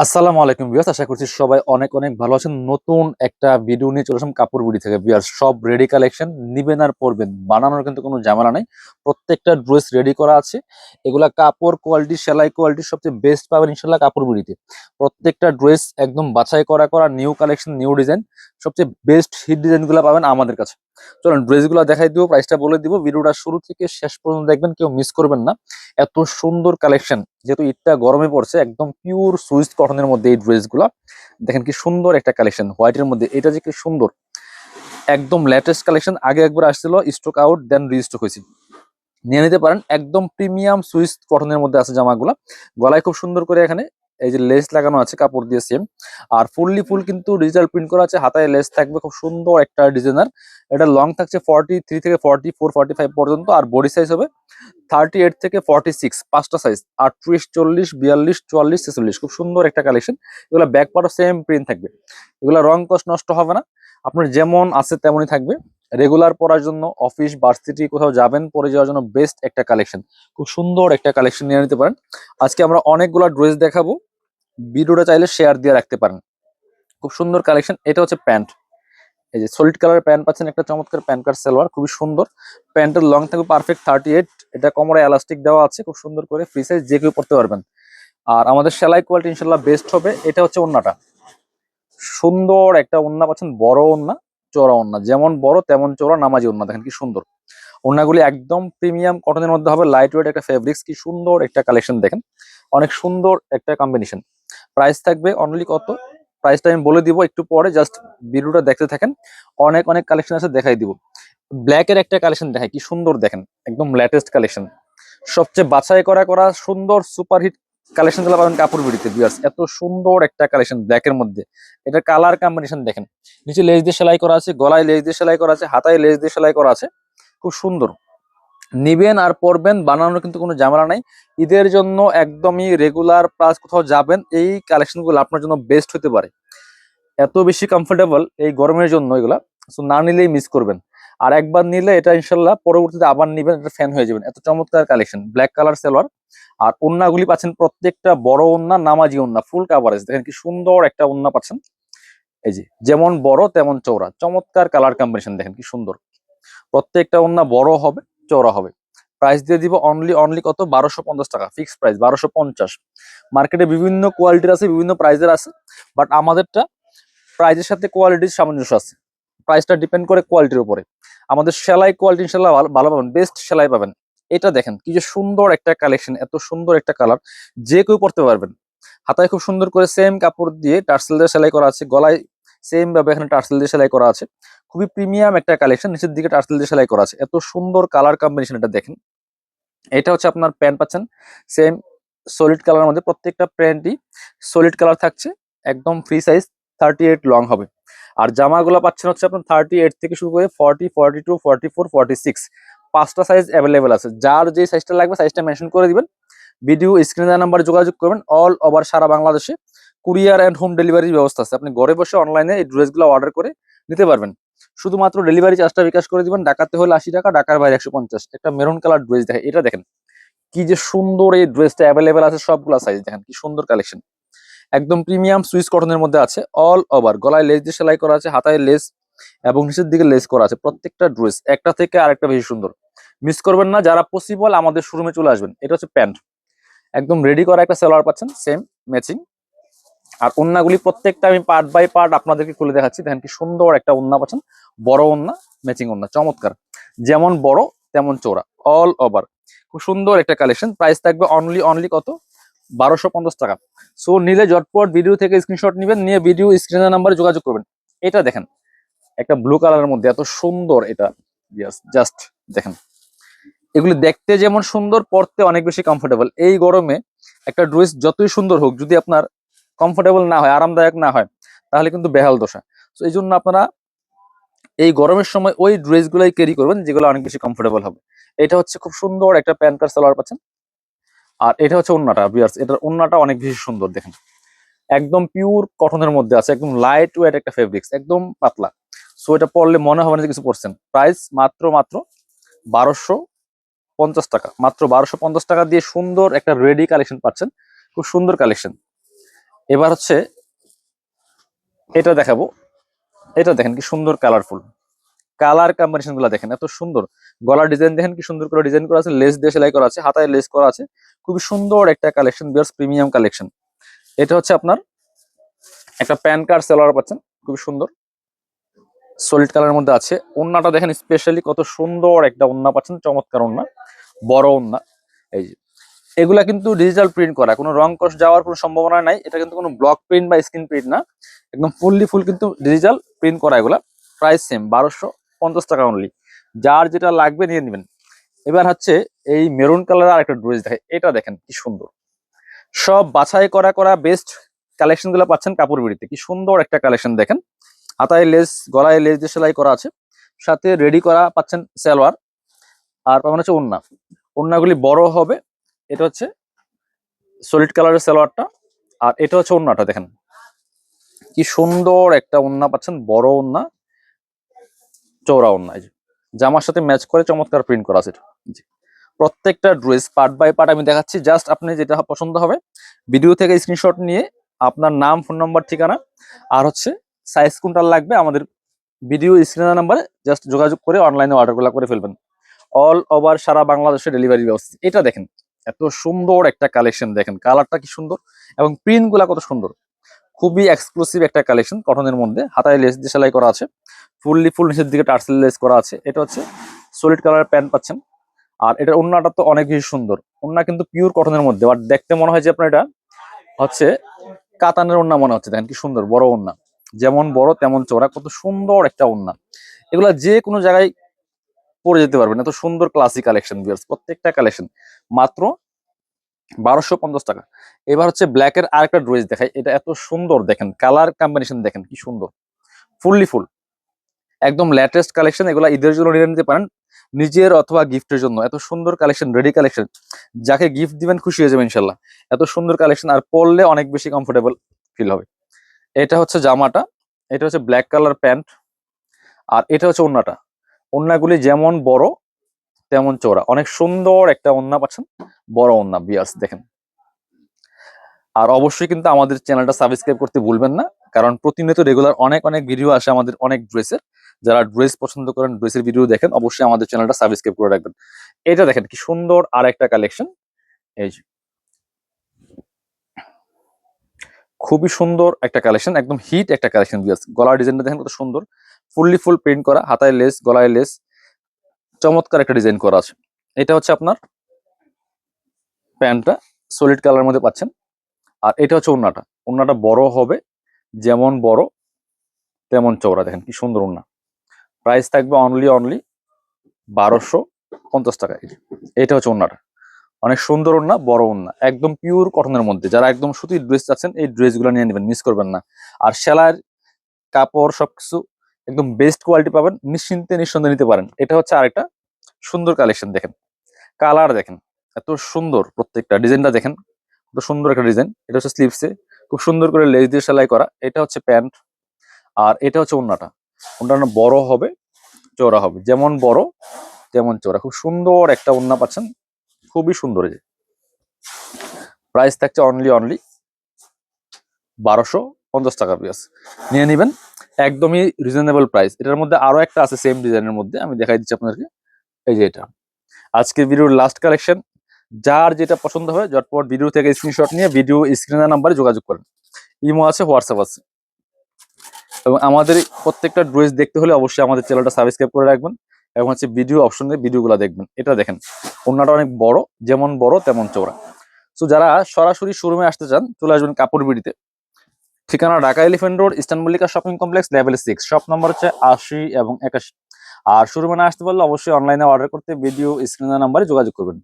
আসসালামু আলাইকুম ভিউয়ার্স, আশা করছি সবাই অনেক অনেক ভালো আছেন। নতুন একটা ভিডিও নিয়ে চলে আসলাম কাপড় বিডি থেকে। ভিউয়ার্স, সব রেডি কালেকশন, নিবেন আর পরবেন, বানানোর কিন্তু কোনো ঝামেলা নাই। প্রত্যেকটা ড্রেস রেডি করা আছে। এগুলা কাপড় কোয়ালিটি, সেলাই কোয়ালিটি সবচেয়ে বেস্ট পাবেন ইনশাল্লাহ কাপড় বিডিতে। প্রত্যেকটা ড্রেস একদম বাছাই করা করা নিউ কালেকশন, নিউ ডিজাইন, সবচেয়ে বেস্ট হিট ডিজাইনগুলো পাবেন আমাদের কাছে। চলুন ড্রেসগুলো দেখাই দিব, প্রাইসটা বলে দিব। ভিডিওটা শুরু থেকে শেষ পর্যন্ত দেখবেন, কেউ মিস করবেন না। এত সুন্দর কালেকশন, যেহেতু ঈদটা গরমে পড়ছে, একদম পিওর সুইস কটনের মধ্যে এই ড্রেসগুলো দেখেন কি সুন্দর একটা কালেকশন। হোয়াইটের মধ্যে এটা যে কি সুন্দর, একদম লেটেস্ট কালেকশন। আগে একবার আসছিল, স্টক আউট, দেন রিস্টক হয়েছে, নিয়ে নিতে পারেন। একদম প্রিমিয়াম সুইস কটনের মধ্যে আছে জামাগুলা। গলায় খুব সুন্দর করে এখানে এই যে লেস লাগানো আছে কাপড় দিয়ে সেম। আর ফুল কিন্তু ডিজিটাল প্রিন্ট করা আছে, হাতায় লেস থাকবে, খুব সুন্দর একটা ডিজাইনার। এটা লং থাকছে 43 থেকে 44 45 পর্যন্ত, আর বডি সাইজ হবে 38 থেকে 46, পাঁচটা সাইজ, 38 40 42 44 46। খুব সুন্দর একটা কালেকশন। এগুলো ব্যাক পার্টও সেম প্রিন্ট থাকবে। এগুলো রং কস নষ্ট হবে না, আপনার যেমন আছে তেমনই থাকবে। রেগুলার পরার জন্য, অফিস ভার্সিটি কোথাও যাবেন পরে যাওয়ার জন্য বেস্ট একটা কালেকশন। খুব সুন্দর একটা কালেকশন নিয়ে নিতে পারেন। আজকে আমরা অনেকগুলো ড্রেস দেখাবো, ভিডিওটা চাইলে শেয়ার দিয়ে রাখতে পারেন। খুব সুন্দর কালেকশন। এটা হচ্ছে প্যান্ট, এই যে সলিড কালারের প্যান্ট পাচ্ছেন, একটা চমৎকার প্যান্ট কাট সালোয়ার, খুবই সুন্দর। প্যান্টের লং থাকবে পারফেক্ট 38। এটা কোমরে এলাস্টিক দেওয়া আছে, খুব সুন্দর করে ফ্রি সাইজ, যে কেউ পড়তে পারবেন। আর আমাদের সেলাই কোয়ালিটি ইনশাল্লাহ বেস্ট হবে। এটা হচ্ছে ওন্নাটা, সুন্দর একটা ওন্না পাচ্ছেন, বড় ওন্না, চওড়া ওন্না, যেমন বড় তেমন চওড়া, নামাজি ওন্না। দেখেন কি সুন্দর ওন্নাগুলি, একদম প্রিমিয়াম কটনের মধ্যে হবে, লাইট ওয়েট একটা ফেব্রিক্স, কি সুন্দর একটা কালেকশন দেখেন, অনেক সুন্দর একটা কম্বিনেশন। প্রাইস থাকবে অনলি কত, প্রাইসটা আমি বলে দিব একটু পরে, জাস্ট ভিডিওটা দেখতে থাকেন। অনেক অনেক কালেকশন আছে, দেখাই দিব। ব্ল্যাকের একটা কালেকশন দেখায়, কি সুন্দর দেখেন, একদম লেটেস্ট কালেকশন, সবচেয়ে বাছাই করা করা সুন্দর সুপারহিট কালেকশন গুলো পাবেন কাপড় বিড়িতে। ভিউয়ার্স, এত সুন্দর একটা কালেকশন ব্ল্যাকের মধ্যে। এটা কালার কম্বিনেশন দেখেন, নিচে লেস দিয়ে সেলাই করা আছে, গলায় লেস দিয়ে সেলাই করা আছে, হাতায় লেস দিয়ে সেলাই করা আছে, খুব সুন্দর। নিবেন আর পরবেন, বানানোর কিন্তু কোনো ঝামেলা নাই। ঈদের জন্য একদমই রেগুলার প্লাস কোথাও যাবেন, এই কালেকশনগুলো আপনার জন্য বেস্ট হতে পারে। এত বেশি কমফোর্টেবল এই গরমের জন্য এগুলা, সো না নিলেই মিস করবেন। আর একবার নিলে এটা ইনশাল্লাহ পরবর্তীতে আবার নিবেন, এটা ফ্যান হয়ে যাবেন। এত চমৎকার কালেকশন, ব্ল্যাক কালার সালোয়ার। আর ওন্নাগুলি পাচ্ছেন প্রত্যেকটা বড় ওন্না, নামাজি ওন্না, ফুল কাভারেজ। দেখেন কি সুন্দর একটা ওন্না পাচ্ছেন, এই যে যেমন বড় তেমন চওড়া, চমৎকার কালার কম্বিনেশন দেখেন কি সুন্দর। প্রত্যেকটা ওন্না বড় হবে, চওড়া হবে। প্রাইস দিয়ে দিব অনলি অনলি কত, 1250 টাকা, ফিক্সড প্রাইস 1250। মার্কেটে বিভিন্ন কোয়ালিটির আছে, বিভিন্ন প্রাইসের আছে, বাট আমাদেরটা প্রাইজের সাথে কোয়ালিটির সামঞ্জস্য আছে। প্রাইসটা ডিপেন্ড করে কোয়ালিটির উপরে। আমাদের সেলাই কোয়ালিটি ইনশাল্লাহ ভালো পাবেন, বেস্ট সেলাই পাবেন। এটা দেখেন কি যে সুন্দর একটা কালেকশন, এত সুন্দর একটা কালার, যে কেউ পড়তে পারবেন। হাতায় খুব সুন্দর করে সেম কাপড় দিয়ে টার্সেল দিয়ে সেলাই করা আছে, গলায় সেম ভাবে এখানে টার্সেল দিয়ে সেলাই করা আছে। খুবই প্রিমিয়াম একটা কালেকশন, নিচের দিকে টার্সেল দিয়ে সেলাই করা আছে, এত সুন্দর কালার কম্বিনেশন। এটা দেখেন, এটা হচ্ছে আপনার প্যান্ট পাচ্ছেন সেম সলিড কালার মধ্যে, প্রত্যেকটা প্যান্টই সলিড কালার থাকছে, একদম ফ্রি সাইজ, 38 লং হবে। আর জামাগুলো পাচ্ছেন হচ্ছে আপনার 38 থেকে শুরু করে 40 42 44 46, পাঁচটা সাইজ অ্যাভেলেবেল আছে। যার যে সাইজটা লাগবে সাইজটা মেনশন করে দিবেন, ভিডিও স্ক্রিনে নাম্বারে যোগাযোগ করবেন। অল ওভার সারা বাংলাদেশে কুরিয়ার অ্যান্ড হোম ডেলিভারির ব্যবস্থা আছে, আপনি ঘরে বসে অনলাইনে এই ড্রেসগুলো অর্ডার করে নিতে পারবেন। শুধুমাত্র ডেলিভারি চার্জটা বিকাশ করে দিবেন, ঢাকাতে হলে 80 টাকা, ঢাকার বাইরে 150। একটা মেরুন কালার ড্রেস দেখেন, এটা দেখেন কি যে সুন্দর, এই ড্রেসটা অ্যাভেলেবেল আছে সবগুলা সাইজ, দেখেন কি সুন্দর কালেকশন। একদম প্রিমিয়াম সুইস কটনের মধ্যে আছে, অল ওভার গলায় লেস দিয়ে সেলাই করা আছে, হাতায় লেস এবং নিচের দিকে লেস করা আছে। প্রত্যেকটা ড্রেস একটা থেকে আরেকটা বেশি সুন্দর, মিস করবেন না। যারা পসিবল আমাদের শোরুমে চলে আসবেন। এটা হচ্ছে প্যান্ট, একদম রেডি করা একটা সালোয়ার পাচ্ছেন সেম ম্যাচিং। আর ওন্নাগুলি প্রত্যেকটা আমি পার্ট বাই পার্ট আপনাদেরকে খুলে দেখাচ্ছি। দেখেন কি সুন্দর একটা ওন্না পাচ্ছেন, বড় ওন্না, ম্যাচিং ওন্না, চমৎকার, যেমন বড় তেমন চওড়া, অল ওভার। খুব সুন্দর একটা কালেকশন। প্রাইস থাকবে অনলি অনলি কত, 1250 টাকা। সো নিলে ঝটপট ভিডিও থেকে স্ক্রিনশট নেবেন, নিয়ে ভিডিও স্ক্রিনের নাম্বারে যোগাযোগ করবেন। এটা দেখেন, একটা ব্লু কালারের মধ্যে এত সুন্দর এটা, জাস্ট দেখেন। এগুলি দেখতে যেমন সুন্দর, পরতে অনেক বেশি কমফোর্টেবল। এই গরমে একটা ড্রেস যতই সুন্দর হোক, যদি আপনার কমফোর্টেবল না হয়, আরামদায়ক না হয়, তাহলে কিন্তু বেহাল দশা। তো এই জন্য আপনারা এই গরমের সময় ওই ড্রেসগুলাই ক্যারি করবেন যেগুলো অনেক বেশি কমফোর্টেবল হবে। এটা হচ্ছে খুব সুন্দর একটা প্যান্ট কাট সালোয়ার পাচ্ছেন। আর এটা হচ্ছে ওন্নাটা, ভিউয়ার্স, এটার ওন্নাটা অনেক বেশি সুন্দর দেখেন, একদম পিওর কটনের মধ্যে আছে, একদম লাইট ওয়েট একটা ফেব্রিক্স, একদম পাতলা। সো এটা পরলে মনে হবে না যে কিছু পরছেন। প্রাইস মাত্র মাত্র 1250 টাকা, মাত্র 1250 টাকা দিয়ে সুন্দর একটা রেডি কালেকশন পাচ্ছেন, খুব সুন্দর কালেকশন। এবার হচ্ছে এটা দেখাবো। এটা দেখেন কি সুন্দর কালারফুল, কালার কম্বিনেশন গুলো দেখেন এত সুন্দর। গলার ডিজাইন দেখেন কি সুন্দর করে ডিজাইন করা আছে, লেস দিয়ে সেলাই করা আছে, হাতায় লেস করা আছে। খুবই সুন্দর একটা কালেকশন, বিয়ার্স প্রিমিয়াম কালেকশন। এটা হচ্ছে আপনার একটা প্যান কার্ড সেলোয়ার পাচ্ছেন, খুবই সুন্দর সলিড কালারের মধ্যে আছে। ওন্নাটা দেখেন স্পেশালি কত সুন্দর একটা ওন্না পাচ্ছেন, চমৎকার ওন্না, বড় ওন্না। এই যে এগুলা কিন্তু ডিজিটাল প্রিন্ট করা, কোনো রং কস যাওয়ার কোনো সম্ভাবনা নাই। এটা কিন্তু কোনো ব্লক প্রিন্ট বা স্ক্রিন প্রিন্ট না, একদম ফুল কিন্তু ডিজিটাল প্রিন্ট করা এগুলা। প্রাইস সেম 1250 টাকা অনলি। যার যেটা লাগবে নিয়ে নেবেন। এবার হচ্ছে এই মেরুন কালার আর একটা ড্রেস দেখে, এটা দেখেন কি সুন্দর। সব বাছাই করা করা বেস্ট কালেকশন গুলো পাচ্ছেন কাপড় বিড়িতে। কি সুন্দর একটা কালেকশন দেখেন, হাতায় লেস, গলায় লেস দিয়ে সেলাই করা আছে, সাথে রেডি করা পাচ্ছেন সালোয়ার। আর পাবেন হচ্ছে ওন্না, ওন্নাগুলি বড় হবে। এটা হচ্ছে সলিড কালারের সালোয়ারটা, আর এটা হচ্ছে ওন্নাটা দেখেন কি সুন্দর একটা ওন্না পাচ্ছেন, বড় ওন্না, চওড়া ওন্না। এই যে জামার সাথে ম্যাচ করে চমৎকার প্রিন্ট করা আছে। জি, প্রত্যেকটা ড্রেস পার্ট বাই পার্ট আমি দেখাচ্ছি, জাস্ট আপনি যেটা পছন্দ হবে ভিডিও থেকে স্ক্রিনশট নিয়ে আপনার নাম, ফোন নাম্বার, ঠিকানা আর হচ্ছে সাইজ কোনটা লাগবে আমাদের ভিডিও স্ক্রিনের নাম্বারে জাস্ট যোগাযোগ করে অনলাইনে অর্ডারগুলো করে ফেলবেন। অল ওভার সারা বাংলাদেশে ডেলিভারি ব্যবস্থা। এটা দেখেন এত সুন্দর একটা কালেকশন, দেখেন কালারটা কি সুন্দর এবং প্রিন্ট গুলা কত সুন্দর। খুবই এক্সক্লুসিভ একটা কালেকশন, কটনের মধ্যে, হাতায় লেস দিয়ে সেলাই করা আছে, ফুল নিচের দিকে টার্সেল লেস করা আছে। এটা হচ্ছে সলিড কালার প্যান্ট পাচ্ছেন। আর এটার ওন্নাটা তো অনেক বেশি সুন্দর, ওন্না কিন্তু পিওর কটনের মধ্যে, বাট দেখতে মনে হয় যে আপনার এটা হচ্ছে কাতানের ওন্না মনে হচ্ছে। দেখেন কি সুন্দর বড় ওন্না, যেমন বড় তেমন চওড়া, কত সুন্দর একটা ওন্না। এগুলা যে কোনো জায়গায় পরে যেতে পারবেন, এত সুন্দর ক্লাসিক কালেকশন। প্রত্যেকটা কালেকশন মাত্র 1250 টাকা। এবার হচ্ছে ব্ল্যাক এর আরেকটা ড্রেস দেখাই, এটা এত সুন্দর দেখেন, কালার কম্বিনেশন দেখেন কি সুন্দর, ফুল একদম লেটেস্ট কালেকশন। এগুলা ঈদের জন্য নিয়ে নিতে পারেন, নিজের অথবা গিফটের জন্য। এত সুন্দর কালেকশন, রেডি কালেকশন, যাকে গিফট দিবেন খুশি হয়ে যাবে ইনশাল্লাহ। এত সুন্দর কালেকশন, আর পরলে অনেক বেশি কমফোর্টেবল ফিল হবে। এটা হচ্ছে জামাটা, এটা হচ্ছে ব্ল্যাক কালার প্যান্ট, আর এটা হচ্ছে ওন্নাটা। ওন্নাগুলি যেমন বড় তেমন চওড়া, অনেক সুন্দর একটা ওন্না পাচ্ছেন, বড় ওন্না বিয়াস দেখেন। আর অবশ্যই কিন্তু আমাদের চ্যানেলটা সাবস্ক্রাইব করতে ভুলবেন না, কারণ প্রতিনিয়ত রেগুলার অনেক ভিডিও আসে আমাদের, অনেক ড্রেসের। যারা ড্রেস পছন্দ করেন, ড্রেসের ভিডিও দেখেন, অবশ্যই আমাদের চ্যানেলটা সাবস্ক্রাইব করে রাখবেন। এটা দেখেন কি সুন্দর আর একটা কালেকশন। এই যে খুবই সুন্দর একটা কালেকশন, একদম হিট একটা কালেকশন বিয়াস। গলার ডিজাইনটা দেখেন কত সুন্দর, ফুল প্রিন্ট করা, হাতায় লেস, গলায় লেস, চমৎকার একটা ডিজাইন করা আছে। এটা হচ্ছে আপনার প্যান্টটা, সলিড কালার মধ্যে পাচ্ছেন। আর এটা হচ্ছে ওন্নাটা, ওন্নাটা বড় হবে, যেমন বড় তেমন চওড়া, দেখেন কি সুন্দর ওন্না। প্রাইস থাকবে অনলি 1250 টাকা। এটা হচ্ছে ওন্নাটা, অনেক সুন্দর ওন্না, বড় ওন্না, একদম পিওর কটনের মধ্যে। যারা একদম সুতির ড্রেস চাচ্ছেন এই ড্রেসগুলো নিয়ে নেবেন, মিস করবেন না। আর সেলাইয়ের কাপড় সবকিছু একদম বেস্ট কোয়ালিটি পাবেন, নিশ্চিন্তে নিঃসন্দেহে নিতে পারেন। এটা হচ্ছে আরেকটা সুন্দর কালেকশন, দেখেন কালার দেখেন এত সুন্দর, প্রত্যেকটা ডিজাইনটা দেখেন কত সুন্দর একটা ডিজাইন। এটা হচ্ছে স্লিভসে খুব সুন্দর করে লেস দিয়ে সেলাই করা। এটা হচ্ছে প্যান্ট, আর এটা হচ্ছে ওন্নাটা। ওন্নাটা বড় হবে, চওড়া হবে, যেমন বড় তেমন চওড়া, খুব সুন্দর একটা ওন্না পাচ্ছেন, খুবই সুন্দর। এই যে প্রাইস থাকছে অনলি 1250 টাকা পিস, নিয়ে নিবেন, একদমই রিজনেবল প্রাইস। এটার মধ্যে আরো একটা আছে সেম ডিজাইনের মধ্যে, আমি দেখাই দিচ্ছি আপনাদেরকে। এই যে এটা আজকের ভিডিওর লাস্ট কালেকশন। যার যেটা পছন্দ হয় ঝটপট ভিডিও থেকে স্ক্রিনশট নিয়ে ভিডিও স্ক্রিনের নাম্বারে যোগাযোগ করেন। ইমো আছে, হোয়াটসঅ্যাপ আছে। এবং আমাদের প্রত্যেকটা ড্রেস দেখতে হলে অবশ্যই আমাদের চ্যানেলটা সাবস্ক্রাইব করে রাখবেন, এবং হচ্ছে ভিডিও অপশনে ভিডিওগুলো দেখবেন। এটা দেখেন ওন্নাটা অনেক বড়, যেমন বড় তেমন চওড়া। তো যারা সরাসরি শোরুমে আসতে চান চলে আসবেন কাপড় বিড়িতে। ঠিকানা Dhaka elephant road, eastern Mallika shopping complex, level 6, shop number হচ্ছে 80 এবং 81। আর শোরুমে না আসতে পারলে অবশ্যই অনলাইনে অর্ডার করতে ভিডিও স্ক্রিনের নাম্বারে যোগাযোগ করবেন।